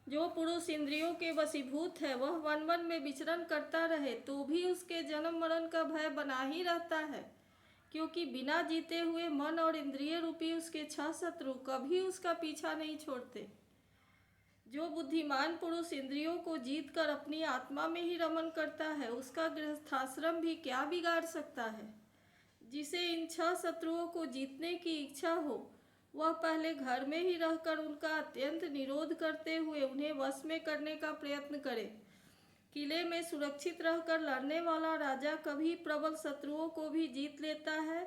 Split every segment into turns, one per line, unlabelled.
जो पुरुष इंद्रियों के वशीभूत है वह वन वन में विचरण करता रहे तो भी उसके जन्म मरण का भय बना ही रहता है, क्योंकि बिना जीते हुए मन और इंद्रिय रूपी उसके 6 शत्रु कभी उसका पीछा नहीं छोड़ते। जो बुद्धिमान पुरुष इंद्रियों को जीत कर अपनी आत्मा में ही रमन करता है उसका गृहस्थाश्रम भी क्या बिगाड़ सकता है। जिसे इन 6 शत्रुओं को जीतने की इच्छा हो वह पहले घर में ही रहकर उनका अत्यंत निरोध करते हुए उन्हें वश में करने का प्रयत्न करे। किले में सुरक्षित रहकर लड़ने वाला राजा कभी प्रबल शत्रुओं को भी जीत लेता है।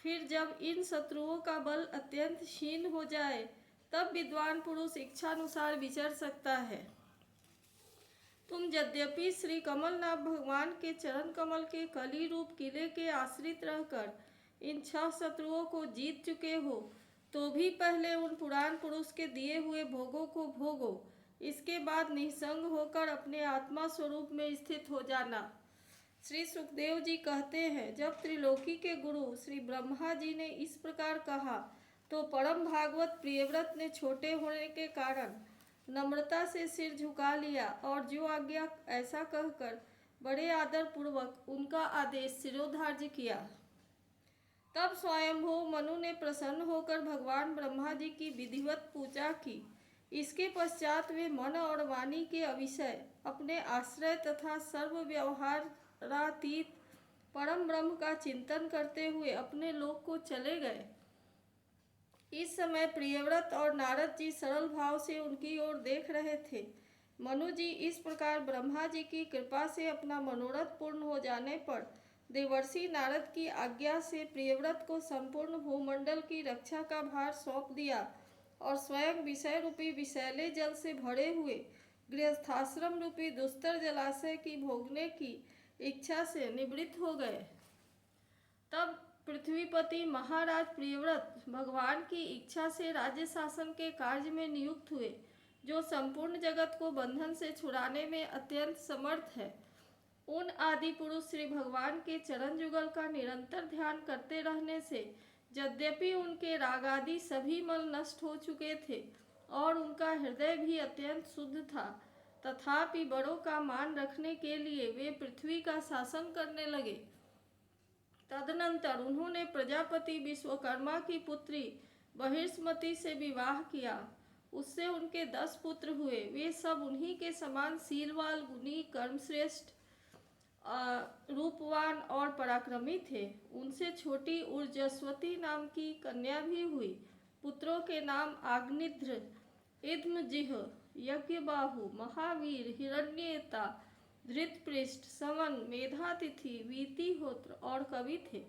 फिर जब इन शत्रुओं का बल अत्यंत क्षीण हो जाए तब विद्वान पुरुष इच्छानुसार विचर सकता है। तुम यद्यपि श्री कमलनाथ भगवान के चरण कमल के कली रूप किले के आश्रित रहकर इन 6 शत्रुओं को जीत चुके हो तो भी पहले उन पुराण पुरुष के दिए हुए भोगों को भोगो, इसके बाद निसंग होकर अपने आत्मा स्वरूप में स्थित हो जाना। श्री सुखदेव जी कहते हैं, जब त्रिलोकी के गुरु श्री ब्रह्मा जी ने इस प्रकार कहा तो परम भागवत प्रियव्रत ने छोटे होने के कारण नम्रता से सिर झुका लिया और जो आज्ञा ऐसा कहकर बड़े आदर पूर्वक उनका आदेश शिरोधार्य किया। तब स्वयंभू मनु ने प्रसन्न होकर भगवान ब्रह्मा जी की विधिवत पूजा की। इसके पश्चात वे मन और वाणी के अविषय अपने आश्रय तथा सर्व व्यवहारातीत परम ब्रह्म का चिंतन करते हुए अपने लोक को चले गए। इस समय प्रियव्रत और नारद जी सरल भाव से उनकी ओर देख रहे थे। मनु जी इस प्रकार ब्रह्मा जी की कृपा से अपना मनोरथ पूर्ण हो जाने पर देवर्षि नारद की आज्ञा से प्रियव्रत को संपूर्ण भूमंडल की रक्षा का भार सौंप दिया और स्वयं विषय रूपी विषैले जल से भरे हुए गृहस्थाश्रम रूपी दुस्तर जलाशय की भोगने की इच्छा से निवृत्त हो गए। तब पृथ्वीपति महाराज प्रियव्रत भगवान की इच्छा से राज्य शासन के कार्य में नियुक्त हुए, जो संपूर्ण जगत को बंधन से छुड़ाने में अत्यंत समर्थ है। उन आदि पुरुष श्री भगवान के चरण युगल का निरंतर ध्यान करते रहने से यद्यपि उनके रागादि सभी मल नष्ट हो चुके थे और उनका हृदय भी अत्यंत शुद्ध था, तथापि बड़ों का मान रखने के लिए वे पृथ्वी का शासन करने लगे। तदनंतर उन्होंने प्रजापति विश्वकर्मा की पुत्री बहिष्मति से विवाह किया। उससे उनके 10 पुत्र हुए। वे सब उन्हीं के समान शीलवान, गुणी, कर्मश्रेष्ठ, रूपवान और पराक्रमी थे। उनसे छोटी ऊर्जस्वती नाम की कन्या भी हुई। पुत्रों के नाम आग्निध्र, इद्मजिह्, यज्ञबाहु, महावीर, हिरण्येता, धृतपृष्ठ, समन, मेधातिथि, वीतिहोत्र और कवि थे।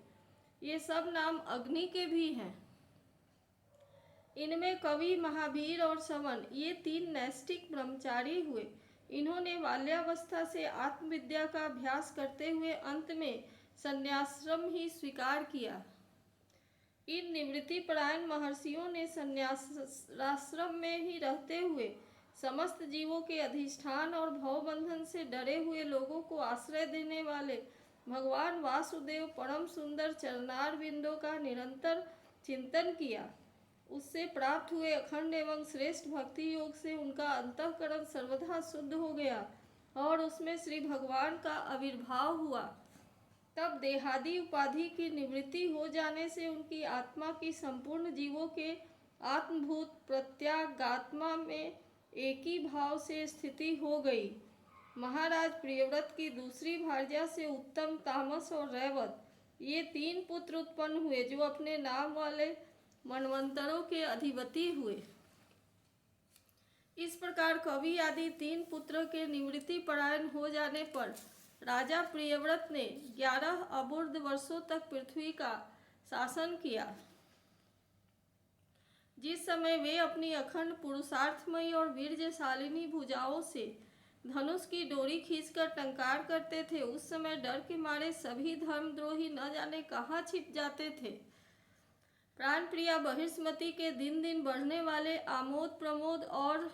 ये सब नाम अग्नि के भी हैं। इनमें कवि, महावीर और समन ये 3 नैष्ठिक ब्रह्मचारी हुए। इन्होंने बाल्यावस्था से आत्मविद्या का अभ्यास करते हुए अंत में संन्यासाश्रम ही स्वीकार किया। इन निवृत्ति परायण महर्षियों ने संन्यासाश्रम में ही रहते हुए समस्त जीवों के अधिष्ठान और भवबंधन से डरे हुए लोगों को आश्रय देने वाले भगवान वासुदेव परम सुंदर चरणार बिंदों का निरंतर चिंतन किया। उससे प्राप्त हुए अखंड एवं श्रेष्ठ भक्ति योग से उनका अंतःकरण सर्वथा शुद्ध हो गया और उसमें श्री भगवान का आविर्भाव हुआ। तब देहादि उपाधि की निवृत्ति हो जाने से उनकी आत्मा की संपूर्ण जीवों के आत्मभूत प्रत्यागात्मा में एक ही भाव से स्थिति हो गई। महाराज प्रियव्रत की दूसरी भार्या से उत्तम, तामस और रैवत ये 3 पुत्र उत्पन्न हुए, जो अपने नाम वाले मनवंतरों के अधिपति हुए। इस प्रकार कवि आदि 3 पुत्र के निवृत्ति परायण हो जाने पर राजा प्रियव्रत ने 11 अबुर्द वर्षों तक पृथ्वी का शासन किया। जिस समय वे अपनी अखंड पुरुषार्थमयी और वीर्यशालिनी भुजाओं से धनुष की डोरी खींचकर टंकार करते थे, उस समय डर के मारे सभी धर्मद्रोही न जाने कहाँ छिप जाते थे। प्राणप्रिया बहिष्मति के दिन दिन बढ़ने वाले आमोद प्रमोद और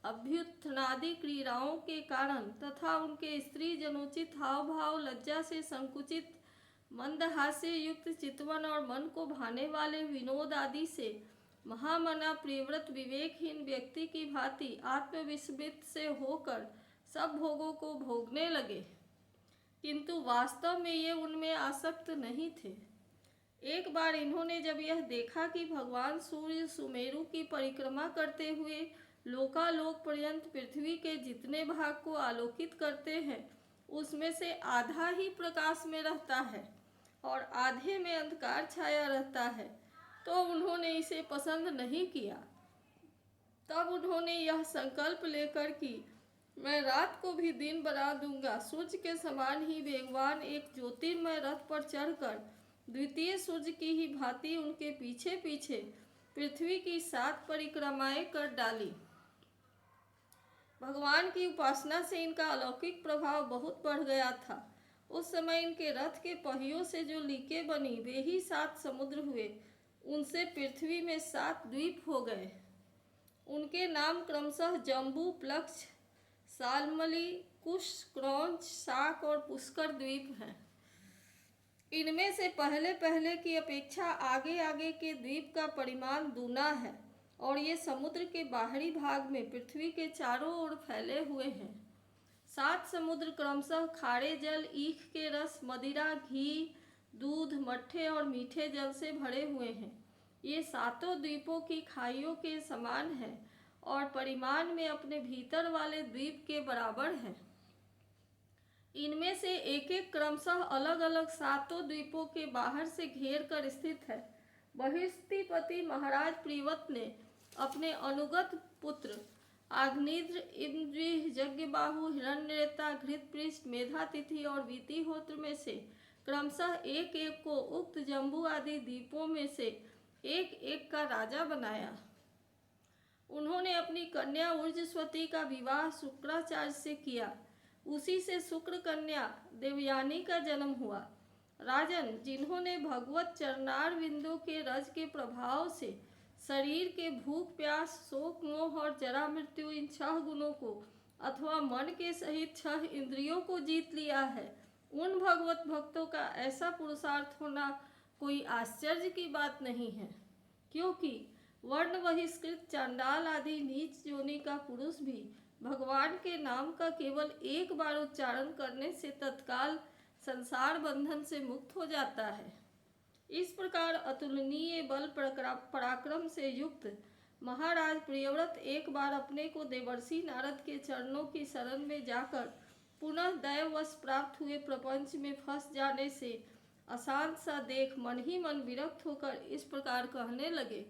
अभ्युत्थानादि क्रीड़ाओं के कारण तथा उनके स्त्री जनोचित हाव भाव, लज्जा से संकुचित मंदहास्य युक्त चितवन और मन को भाने वाले विनोद आदि से महामना प्रियव्रत विवेकहीन व्यक्ति की भांति आत्मविस्मृत से होकर सब भोगों को भोगने लगे, किंतु वास्तव में ये उनमें आसक्त नहीं थे। एक बार इन्होंने जब यह देखा कि भगवान सूर्य सुमेरु की परिक्रमा करते हुए लोकालोक पर्यंत पृथ्वी के जितने भाग को आलोकित करते हैं उसमें से आधा ही प्रकाश में रहता है और आधे में अंधकार छाया रहता है, तो उन्होंने इसे पसंद नहीं किया। तब उन्होंने यह संकल्प लेकर कि मैं रात को भी दिन बना दूंगा, सूर्य के समान ही वेगवान एक ज्योतिर्मय रथ पर चढ़कर द्वितीय सूर्य की ही भांति उनके पीछे पीछे पृथ्वी की 7 परिक्रमाएं कर डाली। भगवान की उपासना से इनका अलौकिक प्रभाव बहुत बढ़ गया था। उस समय इनके रथ के पहियों से जो लीकें बनी वे ही 7 समुद्र हुए, उनसे पृथ्वी में 7 द्वीप हो गए। उनके नाम क्रमशः जम्बू, प्लक्ष, सालमली, कुश, क्रौंच, शाक और पुष्कर द्वीप हैं। इनमें से पहले पहले की अपेक्षा आगे आगे के द्वीप का परिमाण दूना है और ये समुद्र के बाहरी भाग में पृथ्वी के चारों ओर फैले हुए हैं। 7 समुद्र क्रमशः खारे जल, ईख के रस, मदिरा, घी, दूध, मट्ठे और मीठे जल से भरे हुए हैं। ये 7 द्वीपों की खाइयों के समान है और परिमाण में अपने भीतर वाले द्वीप के बराबर है। इनमें से एक एक क्रमशः अलग अलग 7 द्वीपों के बाहर से घेर कर स्थित है। बृहस्पति महाराज प्रियव्रत ने अपने अनुगत पुत्र आग्निद्र, इंद्र, यज्ञबाहु, हिरण्यरेता, घृतपृष्ठ, मेधातिथि और वीतिहोत्र में से क्रमशः एक एक को उक्त जम्बू आदि द्वीपों में से एक एक का राजा बनाया। उन्होंने अपनी कन्या ऊर्जस्वती का विवाह शुक्राचार्य से किया। उसी से शुक्र कन्या देवयानी का जन्म हुआ। राजन, जिन्होंने भगवत चरणार बिंदु के रज के प्रभाव से शरीर के भूख, प्यास, शोक, मोह और जरा मृत्यु इन 6 गुणों को अथवा मन के सहित 6 इंद्रियों को जीत लिया है, उन भगवत भक्तों का ऐसा पुरुषार्थ होना कोई आश्चर्य की बात नहीं है, क्योंकि वर्ण बहिष्कृत चांडाल आदि नीच योनि का पुरुष भी भगवान के नाम का केवल एक बार उच्चारण करने से तत्काल संसार बंधन से मुक्त हो जाता है। इस प्रकार अतुलनीय बल पराक्रम से युक्त महाराज प्रियव्रत एक बार अपने को देवर्षि नारद के चरणों की शरण में जाकर पुनः दैववश प्राप्त हुए प्रपंच में फंस जाने से अशांत सा देख मन ही मन विरक्त होकर इस प्रकार कहने लगे,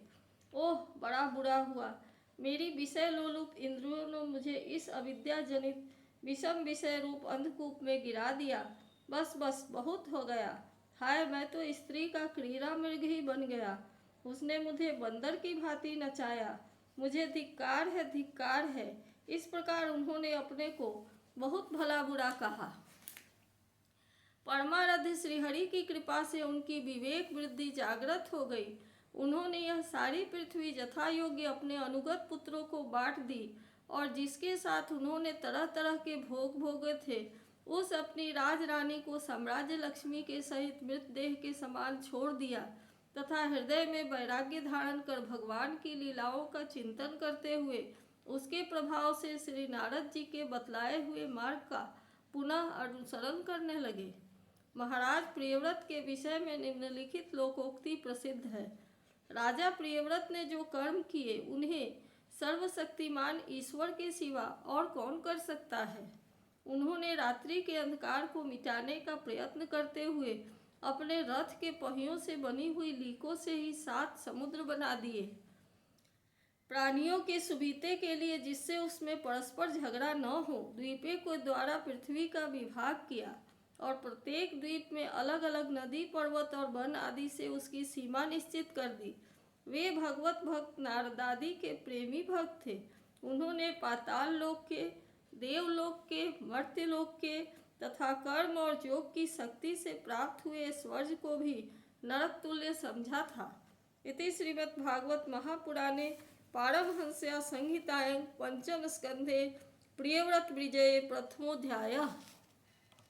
ओह बड़ा बुरा हुआ, मेरी विषय लोलुप इंद्रियों ने मुझे इस अविद्या जनित विषम विषय रूप अंधकूप में गिरा दिया। बस बस बहुत हो गया। हाय, मैं तो स्त्री का क्रीड़ा मृग ही बन गया। उसने मुझे बंदर की भांति नचाया। मुझे धिक्कार है, धिक्कार है। इस प्रकार उन्होंने अपने को बहुत भला बुरा कहा। परमाराध्य श्रीहरि की कृपा से उनकी विवेक वृद्धि जागृत हो गई। उन्होंने यह सारी पृथ्वी यथा योग्य अपने अनुगत पुत्रों को बांट दी और जिसके साथ उन्होंने तरह तरह के भोग भोगे थे, उस अपनी राजरानी को साम्राज्य लक्ष्मी के सहित मृतदेह के समान छोड़ दिया तथा हृदय में वैराग्य धारण कर भगवान की लीलाओं का चिंतन करते हुए उसके प्रभाव से श्री नारद जी के बतलाए हुए मार्ग का पुनः अनुसरण करने लगे। महाराज प्रियव्रत के विषय में निम्नलिखित लोकोक्ति प्रसिद्ध है। राजा प्रियव्रत ने जो कर्म किए उन्हें सर्वशक्तिमान ईश्वर के सिवा और कौन कर सकता है। उन्होंने रात्रि के अंधकार को मिटाने का प्रयत्न करते हुए अपने रथ के पहियों से बनी हुई लीकों से ही 7 समुद्र बना दिए। प्राणियों के सुविधे के लिए, जिससे उसमें परस्पर झगड़ा न हो, द्वीपों के द्वारा पृथ्वी का विभाग किया और प्रत्येक द्वीप में अलग अलग नदी, पर्वत और वन आदि से उसकी सीमा निश्चित कर दी। वे भगवत भक्त नारदादि के प्रेमी भक्त थे। उन्होंने पाताल लोक के, देवलोक के, मर्त्यलोक के तथा कर्म और योग की शक्ति से प्राप्त हुए स्वर्ग को भी नरक तुल्य समझा था। इति श्रीमद्भागवत महापुराणे पारमहंस्या संहितायां पंचम स्कंधे प्रियव्रत विजये प्रथमोऽध्यायः।